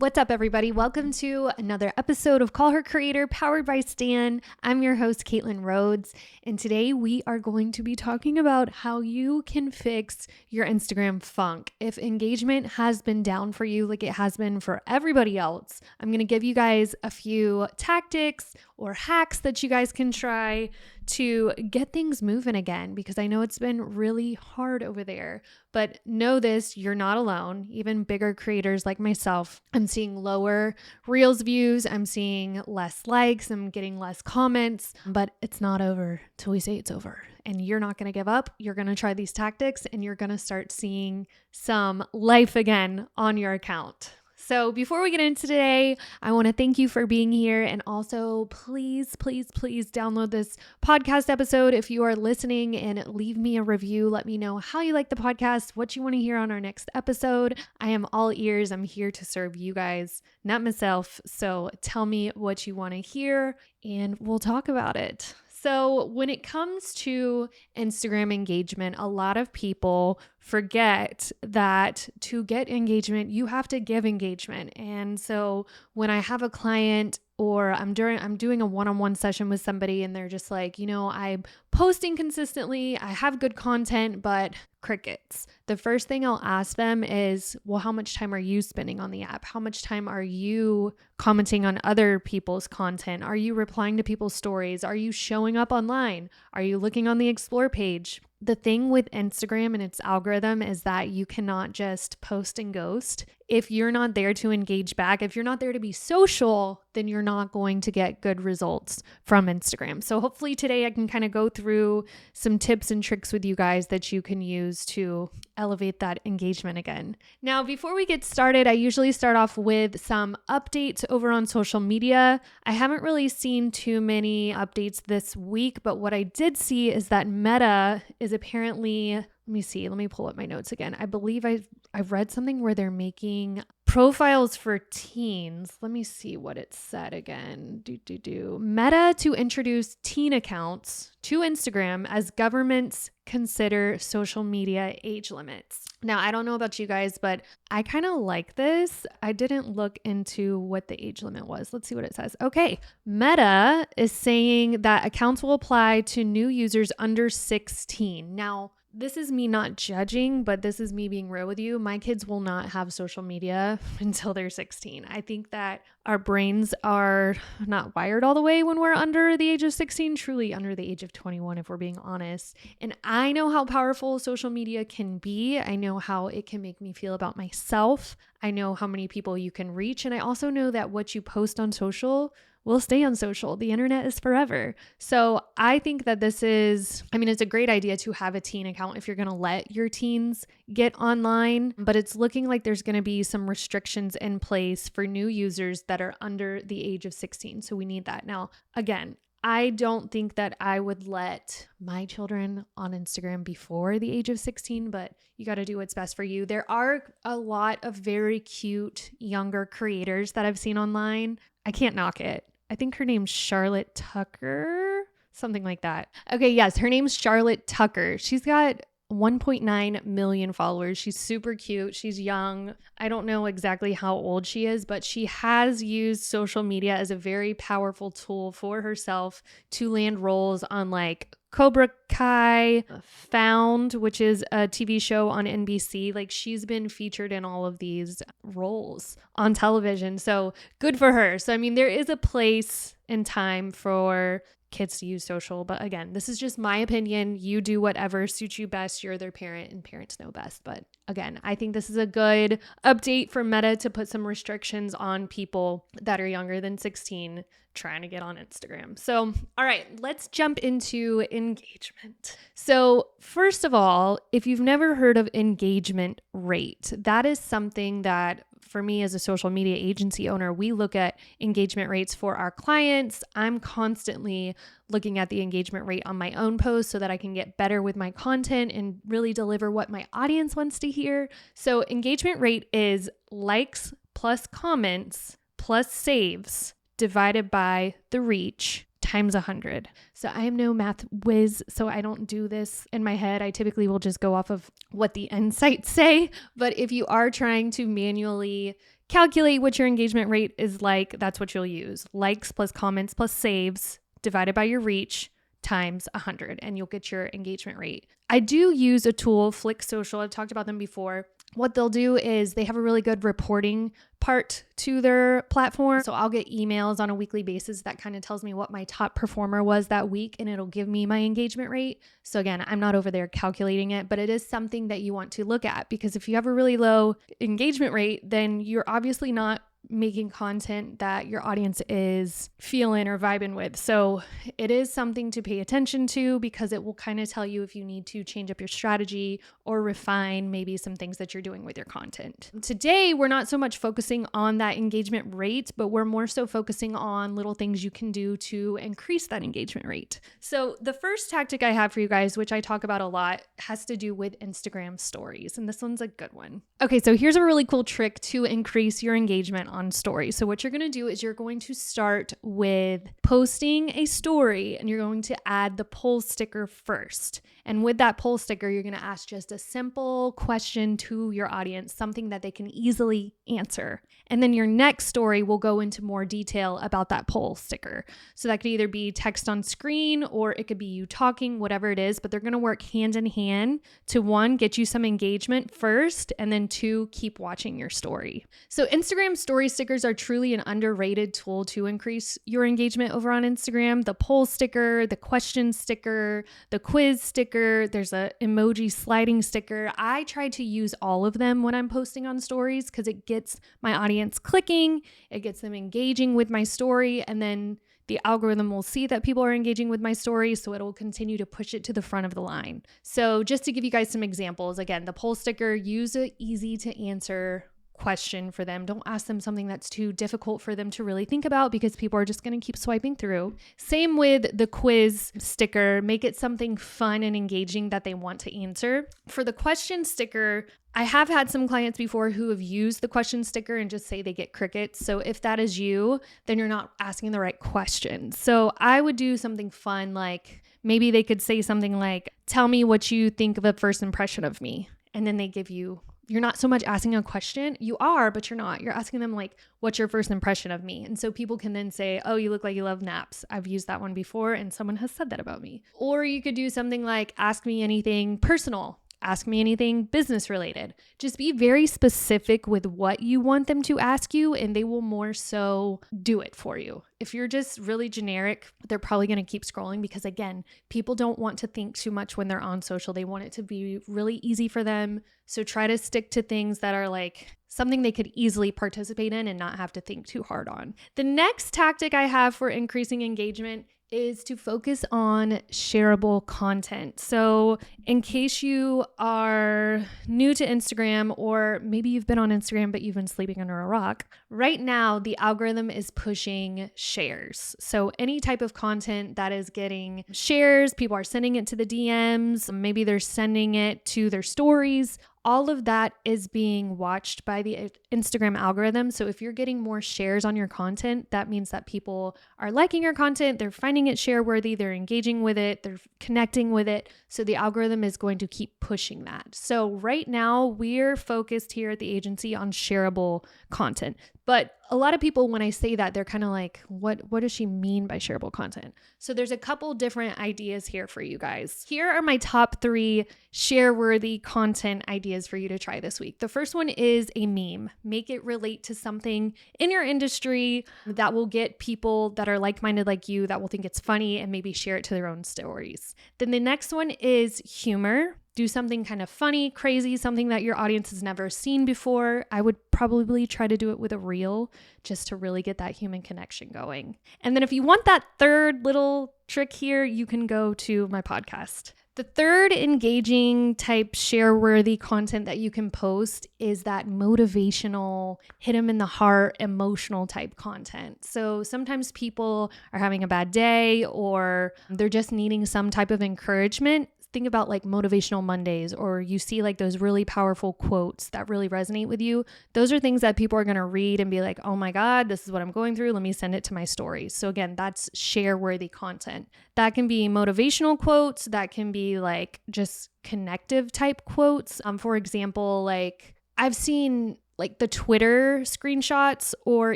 What's up, everybody? Welcome to another episode of Call Her Creator, powered by Stan. I'm your host, Caitlin Rhodes, and today we are going to be talking about how you can fix your Instagram funk. If engagement has been down for you like it has been for everybody else, I'm going to give you guys a few tactics or hacks that you guys can try to get things moving again, because I know it's been really hard over there. But know this, you're not alone. Even bigger creators like myself, I'm seeing lower Reels views, I'm seeing less likes, I'm getting less comments, but it's not over till we say it's over. And you're not going to give up. You're going to try these tactics and you're going to start seeing some life again on your account. So before we get into today, I want to thank you for being here. And also, please download this podcast episode if you are listening and leave me a review. Let me know how you like the podcast, what you want to hear on our next episode. I am all ears. I'm here to serve you guys, not myself. So tell me what you want to hear and we'll talk about it. So when it comes to Instagram engagement, a lot of people forget that to get engagement, you have to give engagement. And so when I have a client or I'm doing a one-on-one session with somebody and they're just like, I'm posting consistently, I have good content, but crickets. The first thing I'll ask them is, well, how much time are you spending on the app? How much time are you commenting on other people's content? Are you replying to people's stories? Are you showing up online? Are you looking on the explore page? The thing with Instagram and its algorithm is that you cannot just post and ghost. If you're not there to engage back, if you're not there to be social, then you're not going to get good results from Instagram. So hopefully today I can kind of go through some tips and tricks with you guys that you can use to elevate that engagement again. Now, before we get started, I usually start off with some updates over on social media. I haven't really seen too many updates this week, but what I did see is that Meta is apparently, let me pull up my notes again. I believe I've read something where they're making profiles for teens. Let me see what it said again. Meta to introduce teen accounts to Instagram as governments consider social media age limits. Now, I don't know about you guys, but I kind of like this. I didn't look into what the age limit was. Let's see what it says. Okay. Meta is saying that accounts will apply to new users under 16. Now, this is me not judging, but this is me being real with you. My kids will not have social media until they're 16. I think that our brains are not wired all the way when we're under the age of 16, truly under the age of 21, if we're being honest. And I know how powerful social media can be. I know how it can make me feel about myself. I know how many people you can reach. And I also know that what you post on social will stay on social. The internet is forever. So I think that it's a great idea to have a teen account if you're going to let your teens get online, but it's looking like there's going to be some restrictions in place for new users that are under the age of 16. So we need that. Now, again, I don't think that I would let my children on Instagram before the age of 16, but you got to do what's best for you. There are a lot of very cute younger creators that I've seen online. I can't knock it. I think her name's Charlotte Tucker, something like that. Okay, yes, her name's Charlotte Tucker. She's got 1.9 million followers. She's super cute. She's young. I don't know exactly how old she is, but she has used social media as a very powerful tool for herself to land roles on like Cobra Kai, Found, which is a TV show on NBC. Like, she's been featured in all of these roles on television. So good for her. So, there is a place and time for kids to use social. But again, this is just my opinion. You do whatever suits you best. You're their parent and parents know best. But again, I think this is a good update for Meta to put some restrictions on people that are younger than 16 trying to get on Instagram. So, all right, let's jump into engagement. So first of all, if you've never heard of engagement rate, that is something that for me as a social media agency owner, we look at engagement rates for our clients. I'm constantly looking at the engagement rate on my own posts so that I can get better with my content and really deliver what my audience wants to hear. So engagement rate is likes plus comments plus saves divided by the reach times 100. So I am no math whiz, so I don't do this in my head. I typically will just go off of what the insights say. But if you are trying to manually calculate what your engagement rate is like, that's what you'll use. Likes plus comments plus saves divided by your reach times 100, and you'll get your engagement rate. I do use a tool, Flick Social. I've talked about them before. What they'll do is they have a really good reporting part to their platform. So I'll get emails on a weekly basis that kind of tells me what my top performer was that week, and it'll give me my engagement rate. So again, I'm not over there calculating it, but it is something that you want to look at, because if you have a really low engagement rate, then you're obviously not making content that your audience is feeling or vibing with. So it is something to pay attention to, because it will kind of tell you if you need to change up your strategy or refine maybe some things that you're doing with your content. Today, we're not so much focusing on that engagement rate, but we're more so focusing on little things you can do to increase that engagement rate. So the first tactic I have for you guys, which I talk about a lot, has to do with Instagram stories. And this one's a good one. Okay, so here's a really cool trick to increase your engagement on stories. So what you're going to do is you're going to start with posting a story, and you're going to add the poll sticker first. And with that poll sticker, you're going to ask just a simple question to your audience, something that they can easily answer. And then your next story will go into more detail about that poll sticker. So that could either be text on screen, or it could be you talking, whatever it is, but they're going to work hand in hand to, one, get you some engagement first, and then two, keep watching your story. So Instagram story stickers are truly an underrated tool to increase your engagement over on Instagram. The poll sticker, the question sticker, the quiz sticker, there's a emoji sliding sticker. I try to use all of them when I'm posting on stories, because it gets my audience clicking, it gets them engaging with my story, and then the algorithm will see that people are engaging with my story, so it'll continue to push it to the front of the line. So just to give you guys some examples, again, the poll sticker, use an easy to answer question for them. Don't ask them something that's too difficult for them to really think about, because people are just going to keep swiping through. Same with the quiz sticker. Make it something fun and engaging that they want to answer. For the question sticker, I have had some clients before who have used the question sticker and just say they get crickets. So if that is you, then you're not asking the right question. So I would do something fun, like maybe they could say something like, tell me what you think of a first impression of me. And then they give you, you're not so much asking a question. You are, but you're not. You're asking them like, what's your first impression of me? And so people can then say, oh, you look like you love naps. I've used that one before, and someone has said that about me. Or you could do something like, ask me anything personal. Ask me anything business related. Just be very specific with what you want them to ask you, and they will more so do it for you. If you're just really generic, they're probably going to keep scrolling, because again, people don't want to think too much when they're on social. They want it to be really easy for them. So try to stick to things that are like something they could easily participate in and not have to think too hard on. The next tactic I have for increasing engagement is to focus on shareable content. So in case you are new to Instagram, or maybe you've been on Instagram but you've been sleeping under a rock, right now the algorithm is pushing shares. So any type of content that is getting shares, people are sending it to the DMs, maybe they're sending it to their stories. All of that is being watched by the Instagram algorithm. So if you're getting more shares on your content, that means that people are liking your content, they're finding it share worthy, they're engaging with it, they're connecting with it. So the algorithm is going to keep pushing that. So right now we're focused here at the agency on shareable content. But a lot of people, when I say that, they're kind of like, what does she mean by shareable content? So there's a couple different ideas here for you guys. Here are my top 3 share-worthy content ideas for you to try this week. The first one is a meme. Make it relate to something in your industry that will get people that are like-minded like you, that will think it's funny and maybe share it to their own stories. Then the next one is humor. Do something kind of funny, crazy, something that your audience has never seen before. I would probably try to do it with a reel, just to really get that human connection going. And then if you want that third little trick here, you can go to my podcast. The third engaging type share-worthy content that you can post is that motivational, hit them in the heart, emotional type content. So sometimes people are having a bad day, or they're just needing some type of encouragement. Think about like motivational Mondays, or you see like those really powerful quotes that really resonate with you. Those are things that people are going to read and be like, oh my God, this is what I'm going through. Let me send it to my stories. So again, that's share-worthy content. That can be motivational quotes. That can be like just connective type quotes. For example, like I've seen like the Twitter screenshots, or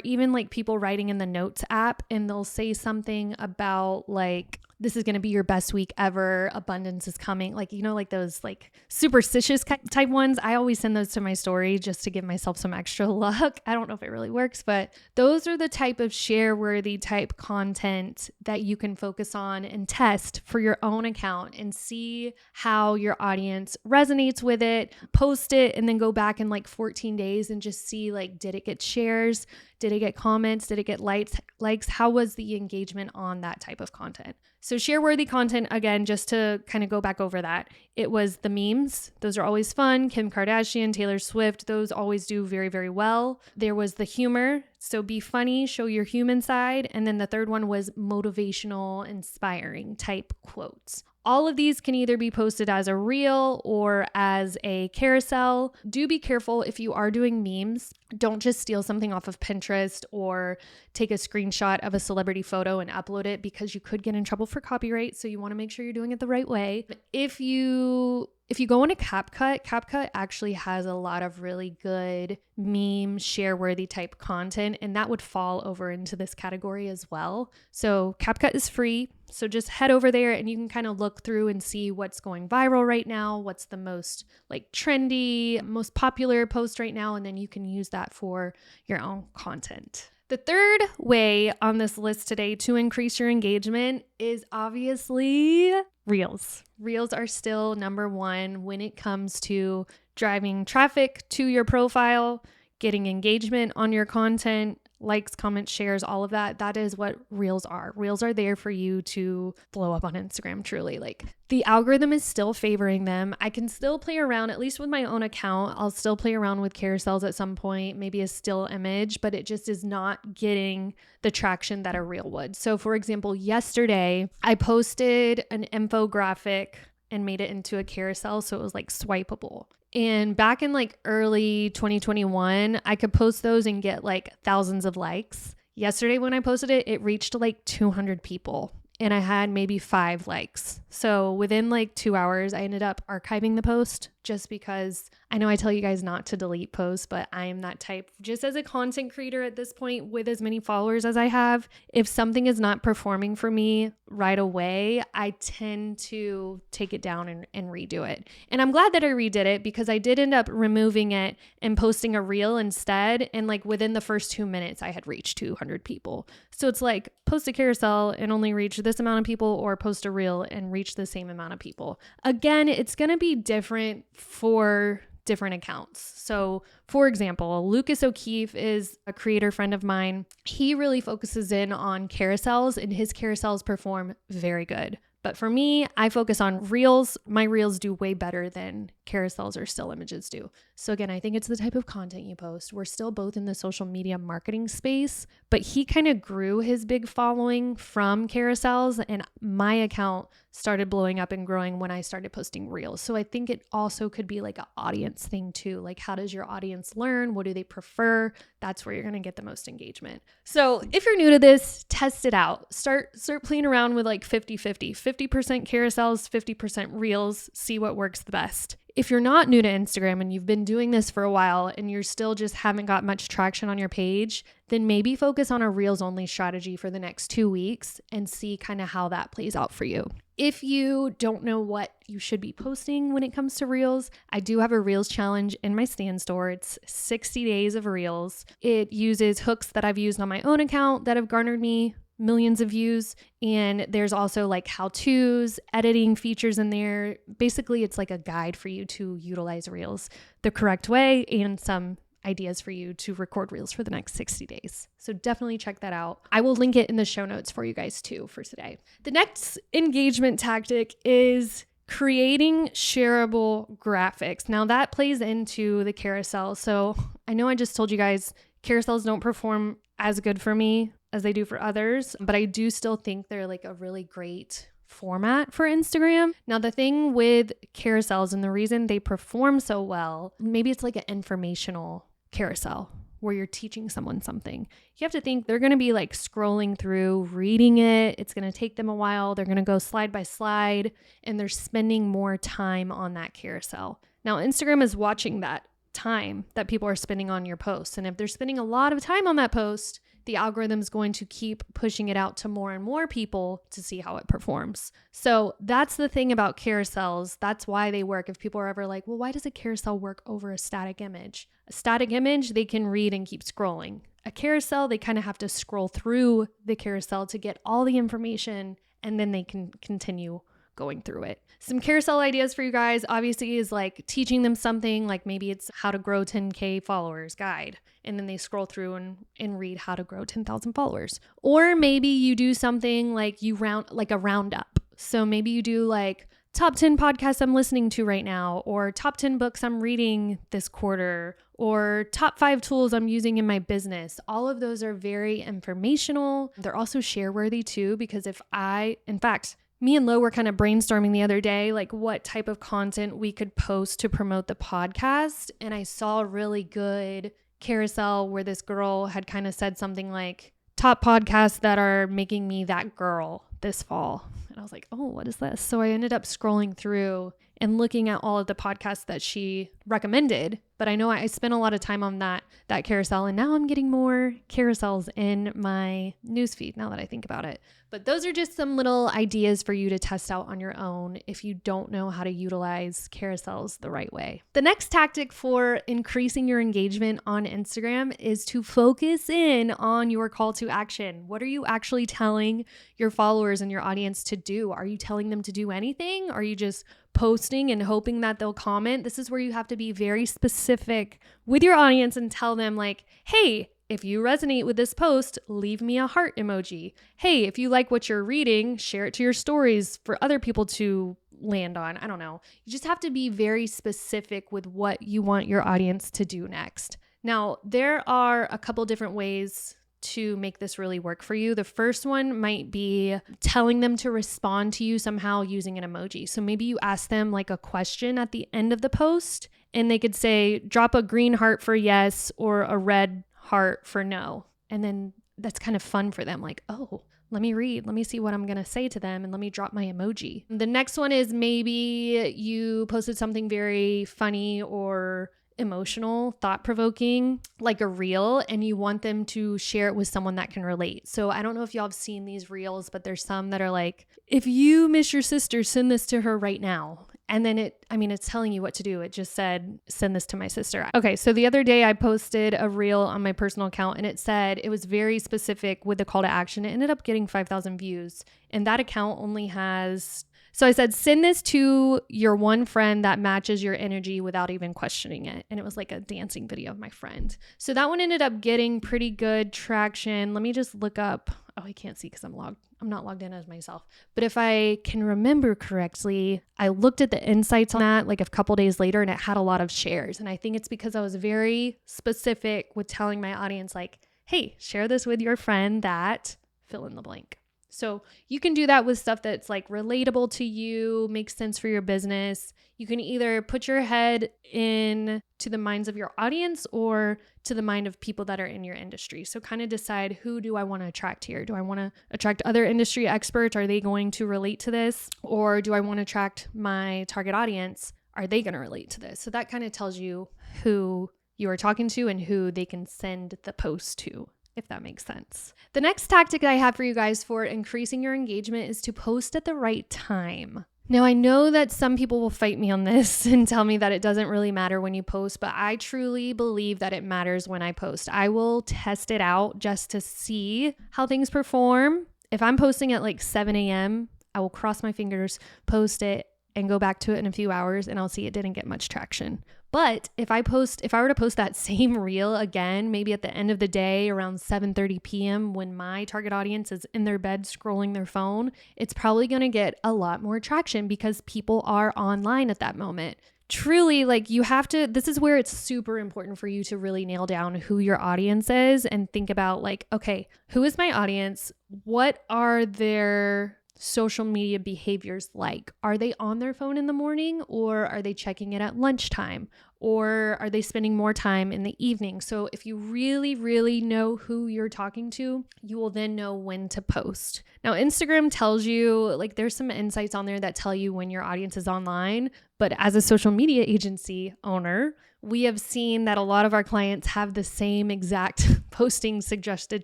even like people writing in the notes app, and they'll say something about like, this is going to be your best week ever. Abundance is coming. Like, like those like superstitious type ones. I always send those to my story just to give myself some extra luck. I don't know if it really works, but those are the type of share worthy type content that you can focus on and test for your own account and see how your audience resonates with it. Post it and then go back in like 14 days and just see like, did it get shares? Did it get comments? Did it get likes? How was the engagement on that type of content? So share worthy content, again, just to kind of go back over that. It was the memes. Those are always fun. Kim Kardashian, Taylor Swift, those always do very, very well. There was the humor. So be funny, show your human side. And then the third one was motivational, inspiring type quotes. All of these can either be posted as a reel or as a carousel. Do be careful if you are doing memes. Don't just steal something off of Pinterest or take a screenshot of a celebrity photo and upload it, because you could get in trouble for copyright. So you want to make sure you're doing it the right way. If you go into CapCut actually has a lot of really good meme share-worthy type content, and that would fall over into this category as well. So CapCut is free. So just head over there and you can kind of look through and see what's going viral right now, what's the most like trendy, most popular post right now, and then you can use that for your own content. The third way on this list today to increase your engagement is obviously Reels. Reels are still number one when it comes to driving traffic to your profile, getting engagement on your content, likes, comments, shares, all of that. That is what Reels are. Reels are there for you to blow up on Instagram, truly. Like, the algorithm is still favoring them. I can still play around, at least with my own account. I'll still play around with carousels at some point, maybe a still image, but it just is not getting the traction that a reel would. So for example, yesterday I posted an infographic and made it into a carousel. So it was like swipeable. And back in like early 2021, I could post those and get like thousands of likes. Yesterday when I posted it, it reached like 200 people and I had maybe 5 likes. So within like 2 hours, I ended up archiving the post, just because I know I tell you guys not to delete posts, but I am that type. Just as a content creator at this point with as many followers as I have, if something is not performing for me right away, I tend to take it down and redo it. And I'm glad that I redid it, because I did end up removing it and posting a reel instead. And like within the first 2 minutes, I had reached 200 people. So it's like post a carousel and only reach this amount of people, or post a reel and reach the same amount of people. Again, it's going to be different for different accounts. So for example, Lucas O'Keefe is a creator friend of mine. He really focuses in on carousels, and his carousels perform very good. But for me, I focus on reels. My reels do way better than carousels or still images do. So again, I think it's the type of content you post. We're still both in the social media marketing space, but he kind of grew his big following from carousels, and my account started blowing up and growing when I started posting reels. So I think it also could be like an audience thing too. Like, how does your audience learn? What do they prefer? That's where you're going to get the most engagement. So if you're new to this, test it out. Start playing around with like 50-50, 50% carousels, 50% reels, see what works the best. If you're not new to Instagram and you've been doing this for a while and you're still just haven't got much traction on your page, then maybe focus on a reels only strategy for the next 2 weeks and see kind of how that plays out for you. If you don't know what you should be posting when it comes to reels, I do have a reels challenge in my Stan store. It's 60 days of reels. It uses hooks that I've used on my own account that have garnered me millions of views. And there's also like how-tos, editing features in there. Basically, it's like a guide for you to utilize reels the correct way, and some ideas for you to record reels for the next 60 days. So definitely check that out. I will link it in the show notes for you guys too for today. The next engagement tactic is creating shareable graphics. Now that plays into the carousel. So I know I just told you guys carousels don't perform as good for me as they do for others, but I do still think they're like a really great format for Instagram. Now, the thing with carousels and the reason they perform so well, maybe it's like an informational carousel where you're teaching someone something. You have to think they're going to be like scrolling through, reading it. It's going to take them a while. They're going to go slide by slide, and they're spending more time on that carousel. Now, Instagram is watching that time that people are spending on your posts. And if they're spending a lot of time on that post, the algorithm is going to keep pushing it out to more and more people to see how it performs. So that's the thing about carousels. That's why they work. If people are ever like, well, why does a carousel work over a static image? A static image, they can read and keep scrolling. A carousel, they kind of have to scroll through the carousel to get all the information, and then they can continue going through it. Some carousel ideas for you guys obviously is like teaching them something, like maybe it's how to grow 10K followers guide. And then they scroll through and read how to grow 10,000 followers. Or maybe you do something like a roundup. So maybe you do like top 10 podcasts I'm listening to right now, or top 10 books I'm reading this quarter, or top 5 tools I'm using in my business. All of those are very informational. They're also share worthy too, because in fact, me and Lo were kind of brainstorming the other day, like what type of content we could post to promote the podcast. And I saw a really good carousel where this girl had kind of said something like, top podcasts that are making me that girl this fall. And I was like, oh, what is this? So I ended up scrolling through and looking at all of the podcasts that she recommended. But I know I spent a lot of time on that carousel, and now I'm getting more carousels in my newsfeed now that I think about it. But those are just some little ideas for you to test out on your own if you don't know how to utilize carousels the right way. The next tactic for increasing your engagement on Instagram is to focus in on your call to action. What are you actually telling your followers and your audience to do? Are you telling them to do anything? Are you just posting and hoping that they'll comment? This is where you have to be very specific with your audience and tell them like, hey, if you resonate with this post, leave me a heart emoji. Hey, if you like what you're reading, share it to your stories for other people to land on. I don't know. You just have to be very specific with what you want your audience to do next. Now, there are a couple different ways to make this really work for you. The first one might be telling them to respond to you somehow using an emoji. So maybe you ask them like a question at the end of the post, and they could say, drop a green heart for yes or a red heart for no. And then that's kind of fun for them. Like, oh, let me read. Let me see what I'm going to say to them, and let me drop my emoji. The next one is maybe you posted something very funny or emotional, thought-provoking, like a reel, and you want them to share it with someone that can relate. So I don't know if y'all have seen these reels, but there's some that are like, if you miss your sister, send this to her right now. And then it's telling you what to do. It just said, send this to my sister. Okay, so the other day I posted a reel on my personal account, and it said, it was very specific with the call to action. It ended up getting 5,000 views. And that account only has, so I said, send this to your one friend that matches your energy without even questioning it. And it was like a dancing video of my friend. So that one ended up getting pretty good traction. Let me just look up. Oh, I can't see because I'm not logged in as myself. But if I can remember correctly, I looked at the insights on that like a couple days later, and it had a lot of shares. And I think it's because I was very specific with telling my audience like, hey, share this with your friend that fill in the blank. So you can do that with stuff that's like relatable to you, makes sense for your business. You can either put your head in to the minds of your audience or to the mind of people that are in your industry. So kind of decide, who do I want to attract here? Do I want to attract other industry experts? Are they going to relate to this? Or do I want to attract my target audience? Are they going to relate to this? So that kind of tells you who you are talking to and who they can send the post to, if that makes sense. The next tactic I have for you guys for increasing your engagement is to post at the right time. Now, I know that some people will fight me on this and tell me that it doesn't really matter when you post, but I truly believe that it matters when I post. I will test it out just to see how things perform. If I'm posting at like 7 a.m., I will cross my fingers, post it, and go back to it in a few hours, and I'll see it didn't get much traction. But if I were to post that same reel again, maybe at the end of the day around 7:30 p.m. when my target audience is in their bed scrolling their phone, it's probably going to get a lot more traction because people are online at that moment. Truly, like, you have to, this is where it's super important for you to really nail down who your audience is and think about like, okay, who is my audience? What are their social media behaviors like? Are they on their phone in the morning, or are they checking it at lunchtime, or are they spending more time in the evening? So if you really, really know who you're talking to, you will then know when to post. Now, Instagram tells you, like, there's some insights on there that tell you when your audience is online, But as a social media agency owner, we have seen that a lot of our clients have the same exact posting suggested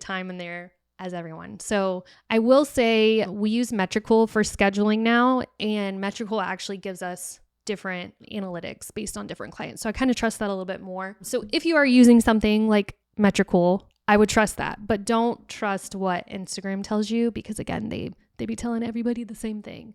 time in there as everyone. So I will say we use Metricool for scheduling now, and Metricool actually gives us different analytics based on different clients. So I kind of trust that a little bit more. So if you are using something like Metricool, I would trust that, but don't trust what Instagram tells you, because again, they be telling everybody the same thing.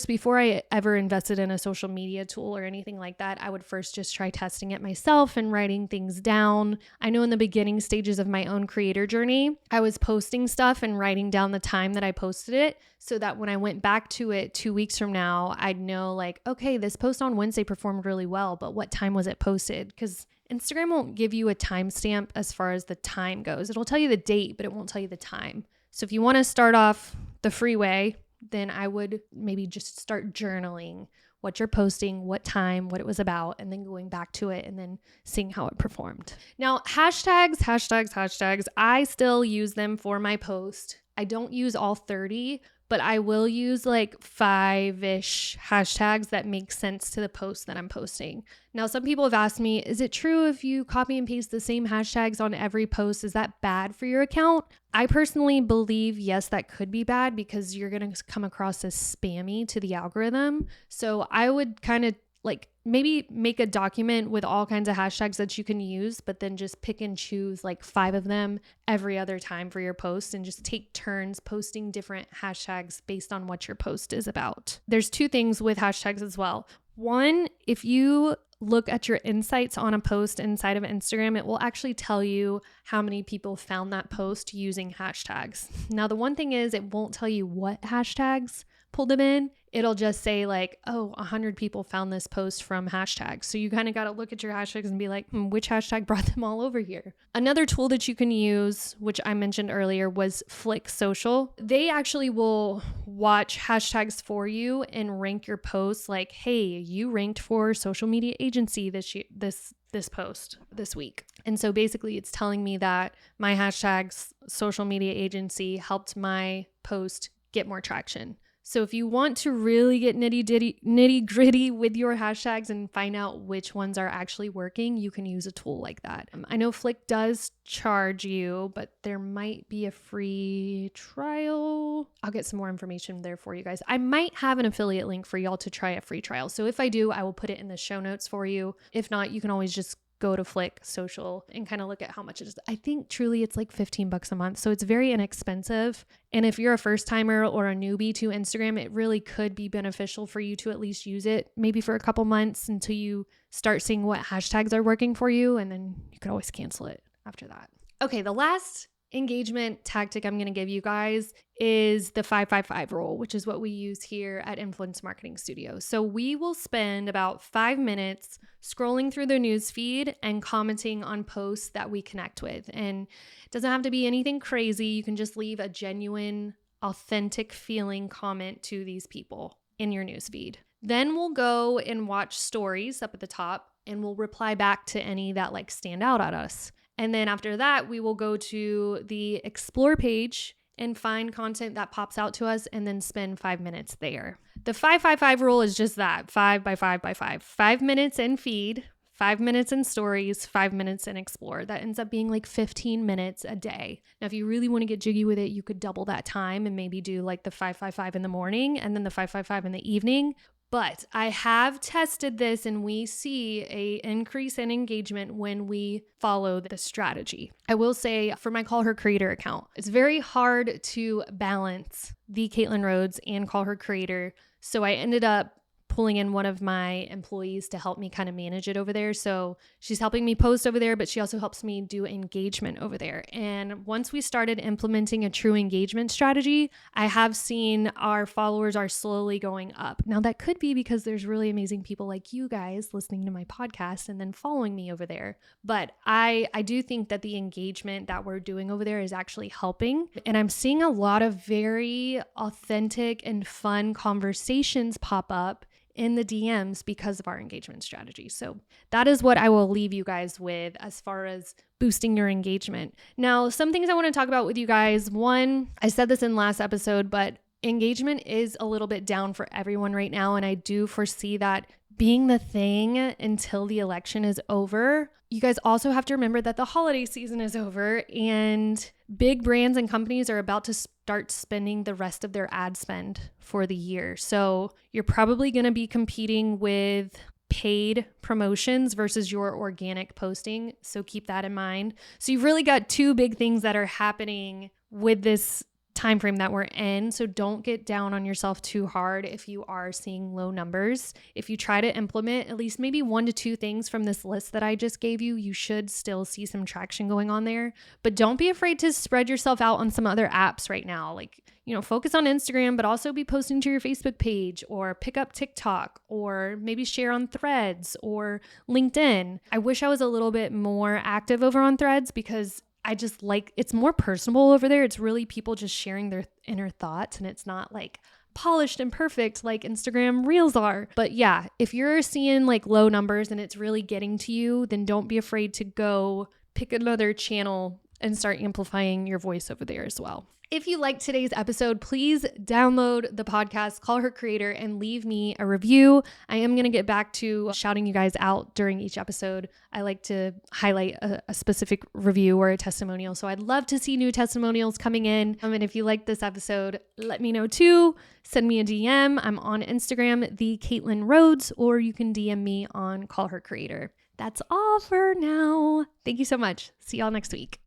Before I ever invested in a social media tool or anything like that, I would first just try testing it myself and writing things down. I know in the beginning stages of my own creator journey, I was posting stuff and writing down the time that I posted it, so that when I went back to it 2 weeks from now, I'd know like, okay, this post on Wednesday performed really well, but what time was it posted? Because Instagram won't give you a timestamp as far as the time goes. It'll tell you the date, but it won't tell you the time. So if you want to start off the free way, then I would maybe just start journaling what you're posting, what time, what it was about, and then going back to it and then seeing how it performed. Now, hashtags, I still use them for my post. I don't use all 30, but I will use like 5-ish hashtags that make sense to the post that I'm posting. Now, some people have asked me, is it true if you copy and paste the same hashtags on every post, is that bad for your account? I personally believe, yes, that could be bad because you're going to come across as spammy to the algorithm. So I would kind of like maybe make a document with all kinds of hashtags that you can use, but then just pick and choose like 5 of them every other time for your post and just take turns posting different hashtags based on what your post is about. There's 2 things with hashtags as well. One, if you look at your insights on a post inside of Instagram, it will actually tell you how many people found that post using hashtags. Now, the one thing is it won't tell you what hashtags pulled them in. It'll just say like, oh, 100 people found this post from hashtags. So you kind of got to look at your hashtags and be like, which hashtag brought them all over here? Another tool that you can use, which I mentioned earlier, was Flick Social. They actually will watch hashtags for you and rank your posts like, hey, you ranked for social media agency this post this week. And so basically it's telling me that my hashtags social media agency helped my post get more traction. So if you want to really get nitty gritty with your hashtags and find out which ones are actually working, you can use a tool like that. I know Flick does charge you, but there might be a free trial. I'll get some more information there for you guys. I might have an affiliate link for y'all to try a free trial. So if I do, I will put it in the show notes for you. If not, you can always just go to Flick Social and kind of look at how much it is. I think truly it's like $15 a month. So it's very inexpensive. And if you're a first timer or a newbie to Instagram, it really could be beneficial for you to at least use it maybe for a couple months until you start seeing what hashtags are working for you. And then you can always cancel it after that. Okay, the last engagement tactic I'm going to give you guys is the 5-5-5 rule, which is what we use here at Influence Marketing Studio. So we will spend about 5 minutes scrolling through the news feed and commenting on posts that we connect with. And it doesn't have to be anything crazy. You can just leave a genuine, authentic feeling comment to these people in your news feed. Then we'll go and watch stories up at the top and we'll reply back to any that like stand out at us. And then after that, we will go to the explore page and find content that pops out to us and then spend 5 minutes there. The 5-5-5 rule is just that, 5 by 5 by 5. 5 minutes in feed, 5 minutes in stories, 5 minutes in explore. That ends up being like 15 minutes a day. Now, if you really want to get jiggy with it, you could double that time and maybe do like the 5-5-5 in the morning and then the 5-5-5 in the evening. But I have tested this and we see an increase in engagement when we follow the strategy. I will say for my Call Her Creator account, it's very hard to balance the Caitlin Rhodes and Call Her Creator. So I ended up pulling in one of my employees to help me kind of manage it over there. So she's helping me post over there, but she also helps me do engagement over there. And once we started implementing a true engagement strategy, I have seen our followers are slowly going up. Now that could be because there's really amazing people like you guys listening to my podcast and then following me over there. But I do think that the engagement that we're doing over there is actually helping. And I'm seeing a lot of very authentic and fun conversations pop up in the DMs because of our engagement strategy. So that is what I will leave you guys with as far as boosting your engagement. Now, some things I want to talk about with you guys. One, I said this in last episode, but engagement is a little bit down for everyone right now. And I do foresee that being the thing until the election is over. You guys also have to remember that the holiday season is over and big brands and companies are about to start spending the rest of their ad spend for the year. So you're probably going to be competing with paid promotions versus your organic posting. So keep that in mind. So you've really got two big things that are happening with this time frame that we're in. So don't get down on yourself too hard if you are seeing low numbers. If you try to implement at least maybe 1 to 2 things from this list that I just gave you, you should still see some traction going on there. But don't be afraid to spread yourself out on some other apps right now. Like, focus on Instagram, but also be posting to your Facebook page or pick up TikTok or maybe share on Threads or LinkedIn. I wish I was a little bit more active over on Threads because I just it's more personable over there. It's really people just sharing their inner thoughts and it's not like polished and perfect like Instagram Reels are. But yeah, if you're seeing like low numbers and it's really getting to you, then don't be afraid to go pick another channel and start amplifying your voice over there as well. If you liked today's episode, please download the podcast, Call Her Creator, and leave me a review. I am going to get back to shouting you guys out during each episode. I like to highlight a specific review or a testimonial. So I'd love to see new testimonials coming in. And if you liked this episode, let me know too. Send me a DM. I'm on Instagram, the Caitlin Rhodes, or you can DM me on Call Her Creator. That's all for now. Thank you so much. See y'all next week.